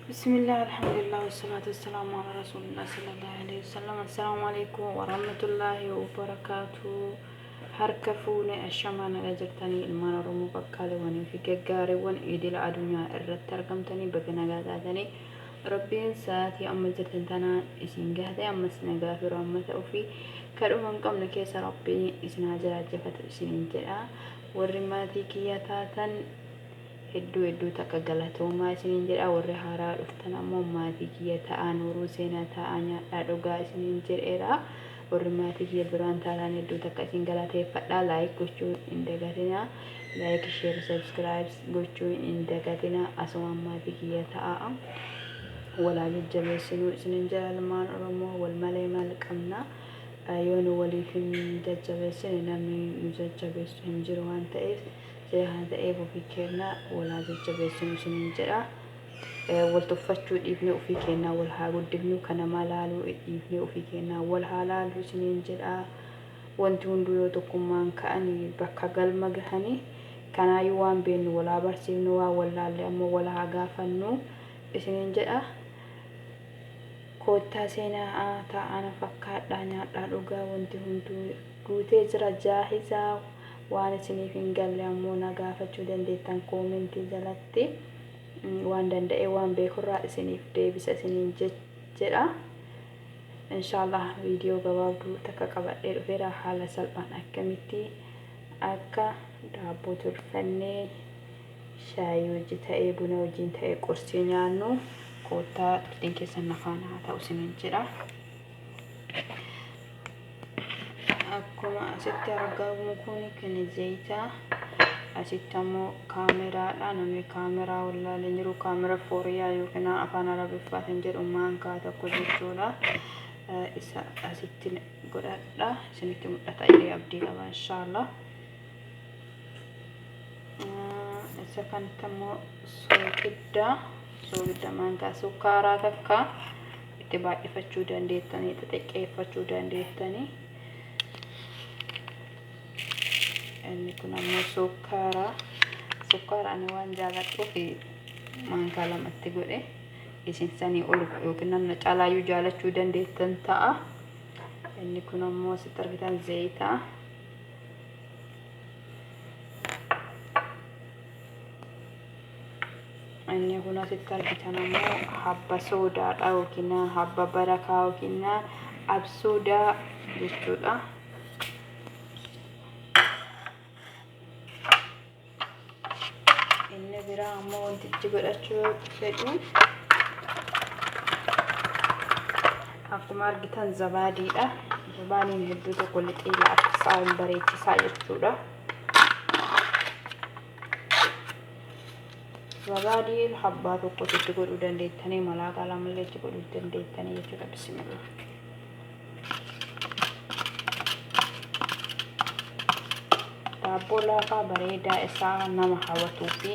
بسم الله الحمد لله والصلاة والسلام على رسول الله صلى الله عليه وسلم. السلام عليكم ورحمة الله وبركاته. هركفوني الشمان أجرتني المال رمو بكالي وني في جاري ون إيدي الدنيا الرتركمتني بجنا جادني ربي ساتي أم زرتنا إسم جهدي أم سنجا في رحمة أوفي كرو من قم نكيس ربي إسنا جرات جفت سنين جرا ورماتي كياتاتن hedduu takka galatoomaa isiniin jedha warri haaraa dhuftan ammoo maatii kiyya ta'aa nuruu seenaa ta'aa nyaadhaa dhugaa isiniin jedheera warri maatii kiyya duraan taa'an hedduu takka isin galateeffadha laayik gochuu hin dagatina laayik sheer sabskiraayib gochuu hin dagatina asuma maatii kiyya ta'aa walaa jajjabeessinuu isiniin jedha ilmaan oromoo wal malee maal qabna yoon waliif hin jajjabeessine namni nu jajjabeessu hin jiru waan ta'eef هذا أبو في كنا ولا جبس مسلمين جرا والتفتشوا ابنه وفي كنا والهاود ابنه كنا مالالو ابنه وفي كنا والهالال مسلمين جرا وانتون دلو تكمان كأني بكجل مجهني كان يوان بين ولا برسينوا ولا لأم ولا عجافنو مسلمين جرا كوتا سينا تا أنا فكرت دانيا دلوجا وانتون قوتي جرا جاهزة waan isiniif hin galle ammoo nagaafachuu dandeettan koomentii jalatti waan danda'e waan beekurraa isiniif deebisa isiniin jedha inshallah viidiyoo gabaabduu takka qabadhee dhufeera haala salphaan akkamitti akka daabboo tolfannee shaayii wajji ta'ee buna wajjiin ta'ee qursii nyaannu koottaa turtiin keessan nafaan haa ta'u isiniin jedha akkuma asitti argamu kun zayita asitti ammoo kaameraadha namni kaameraa wallaalee jiru kaameraa fooriyaa yookiin afaan arabiffaatiin jedhu maankaa tokko jechuudha isa asitti godhadha isinitti mul'ata illee abdii qaba inshallah isa kanatti ammoo soogidda maankaa sukkaaraa takka itti baay'ifachuu dandeettanii xixiqqeeffachuu dandeettanii inni kun ammoo sukkara ani waan jaaladhuuf maankaa lamatti godhe isin sanii ol yookiin namni caalaayyuu jaalachuu dandeettan ta'a inni kun ammoo asitti argitan zayita inni kun asitti argitan ammoo habba soodaadha yookiin habba barakaa yookiin absuudaa jechuudha inni biraa ammoo wantichi godhachuu fedhu akkuma argitan zabaadiidha zabaadiin hedduu tokko lixee akka hin bareechisaa jechuudha zabaadii habbaa tokko itti godhuu dandeettanii malaaqa lamallee itti godhuu dandeettanii jechuudha bismillah daabboo laafaa bareedaa isaa nama hawwatuu fi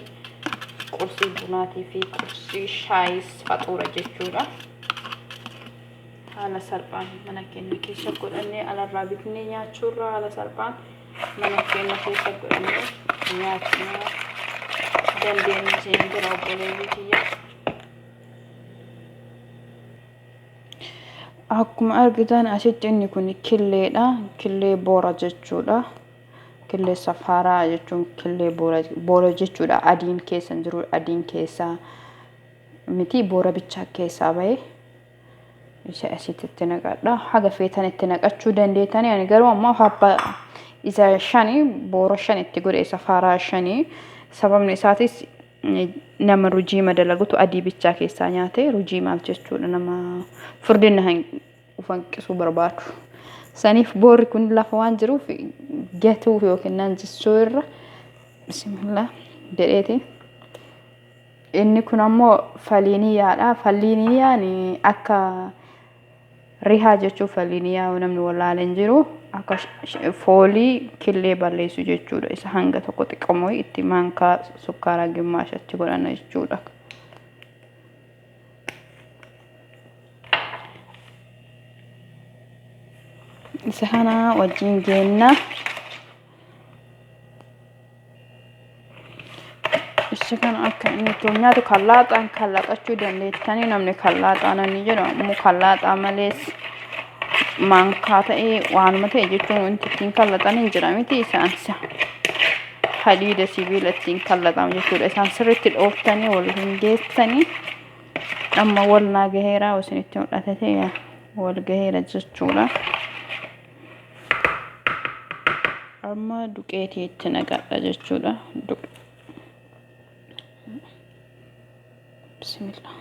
qursii bunaatii fi qursii shaayis faxuura jechuudha haala salphaan mana keenya keessa godhannee alarraa bitnee nyaachuurraa haala salphaan mana keenya keessa godhannee nyaachuu dandeenya isin bira obboleeyyii kiyya akkuma argitan asitti inni kun killeedha killee boora jechuudha killee safaraa jechuun killee boora jechuudha adiin keessa jiru adiin keessa miti boora bichaa keessa bahe isa asitti naqadha haga feetan itti naqachuu dandeettanii ani garuu ammoo habba isa shanii boora shan itti godhe safaraa shanii sababni isaatis nama rujii madalagutu adii bichaa keessaa nyaate rujii maal jechuudha nama furdina hanqisuu barbaadu saniif boorri kun lafa waan jiruuf gatuu yookiin nanjisuu irra bismillah jedheeti inni kun ammoo faliiniyaadha faliiniyaan akka rihaa jechuun faliiniyaa namni walaaleen jiru akka foolii killee balleessu jechuudha isa hanga tokko xiqqoomoo itti maankaa sukkaaraa gimmaashatti godhana jechuudha isa kana wajjin geenna isa kana akka inni itti nyaatu kallaaxaan kallaqachuu dandeettanii namni kallaaxaan ani jedhamu kallaaxaa malees maankaa ta'ee waanuma ta'e jechuun wanti ittiin kallaxan hin jira miti isaan hadiida sibiila ittiin kallaxamu jechuudha isaan sirriitti dhooftanii wal hingeessanii amma wal naa gaheeraa isinitti mul'ata ta'e wal gaheera jechuudha. Amma duqeetii itti naqadha jechuudha. Bismillah.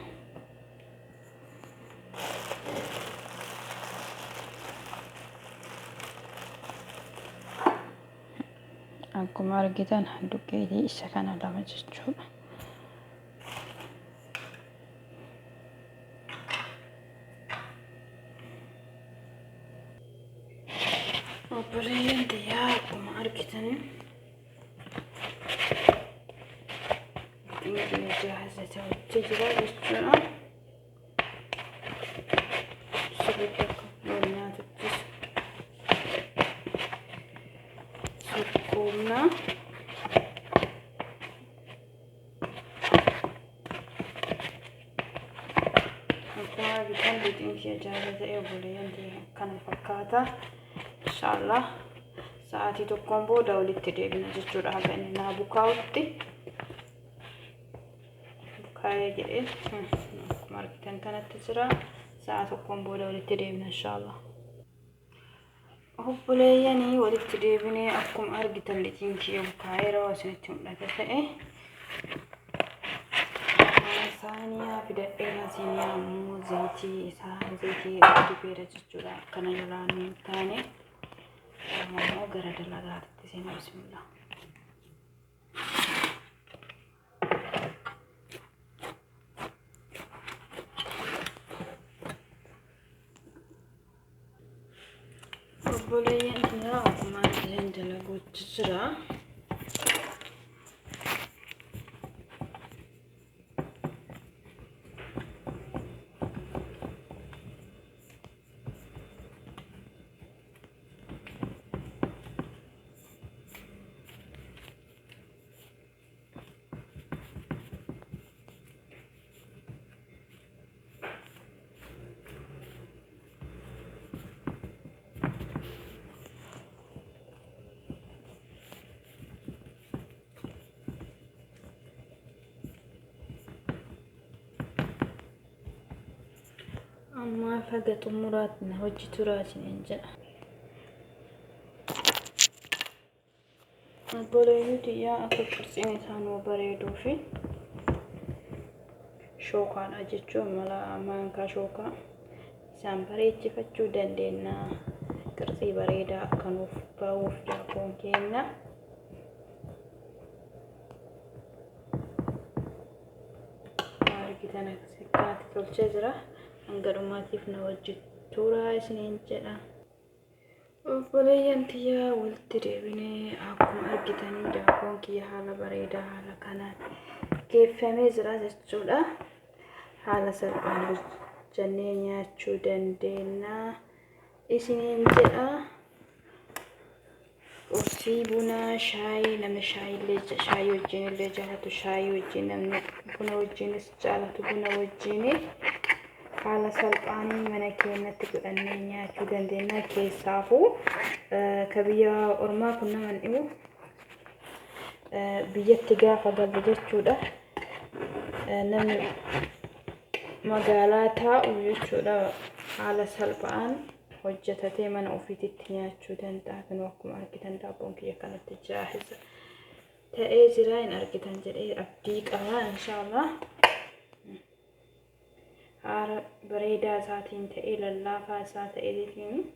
Akkuma argitan duqeetii isa kana lama jechuudha. Obboleeyyan tiyyaa akkuma argitan inni jahaazata hojii jira jechuudha. Sirriitti akka wal nyaatuttis sukkuumna. Akkuma argitan lixiin kiyya jahaazata ta'e obboleeyyan tiyyaa akkana fakkaata. Inshallah sa'aatii tokkoon booda walitti deebina jechuudha haga inni naa bukaa'utti bukaa'ee jedhee akkuma argitan kanatti jira sa'a tokkoon booda walitti deebina inshallah. Obboleeyyanii walitti deebinee akkuma argitan lixiin kiyya bukaa'eera isinitti mul'ata ta'e saaniyaa fidadheera siiniyaa immoo zayitii isaa zayitii dibeera jechuudha akkana jalaan hin taane. Mau gara dalagaatti seenaa bismillah. Obboleeyyan tiyyaa akkuma argitan dalaguutti jira. Amma faga xumuraatna hojii turaatiin jedha. Obboleeyyan tiyyaa akka qurxiin isaanii bareeduu fi shookaadha jechuun mala maankaa shookaa isaan bareechifachuu dandeenya. Qurxii bareedaa akka nuuf ba'uuf jaakoon keenya. Argitan akkasitti tolchee jira. Anggarumaatiif na wajjin turaa isiniin jedha. Obboleeyyan tiyyaa walitti deebinee akkuma argitanii daakoon kiyya haala bareedaa haala kanaan geeffamee jira jechuudha. Haala salphaan hojjannee nyaachuu dandeenya isiniin jedha. Qursii bunaa shaayii namni shaayii wajjin illee jaalatu shaayii wajjin namni buna wajjinis jaalatu buna wajjin haala salphaanii mana keenyatti godhannee nyaachuu dandeenya. Keessaafuu ka biyya ormaa kun nama hin dhibu biyyatti gaafa galu jechuudha. Namni magaalaa taa'u jechuudha haala salphaan hojjetatee mana ofiitti nyaachuu danda'a. Kan akkuma argitan daabboon kiyya kanatti jaahiza ta'ee jira hin argitan jedhee abdii qaba inshallah. Haala bareedaa isaatiin ta'ee lallaafaa isaa ta'eetiin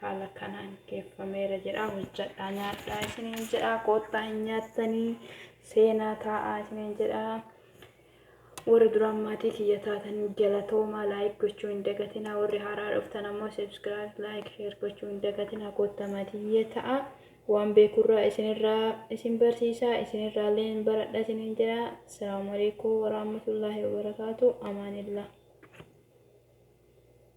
haala kanaan geeffameera jedha. Hojjedhaa nyaadhaa isiniin jedha. Koottaa hin nyaattanii seenaa taa'aa isiniin jedha. Warri duraan maatii kiyya taatanii galatoomaa laayik gochuu hin dagatinaa. Warri haaraa dhuftan ammoo subscribe laayik sheer gochuu hin dagatinaa. Koottaa maatii ta'a. Waan beekurraa isin barsiisaa isinirraa illee baradhaa isiniin jedha. Assalaamu alaykum warahmatullaahi wabarakaatuh. Amaanillah.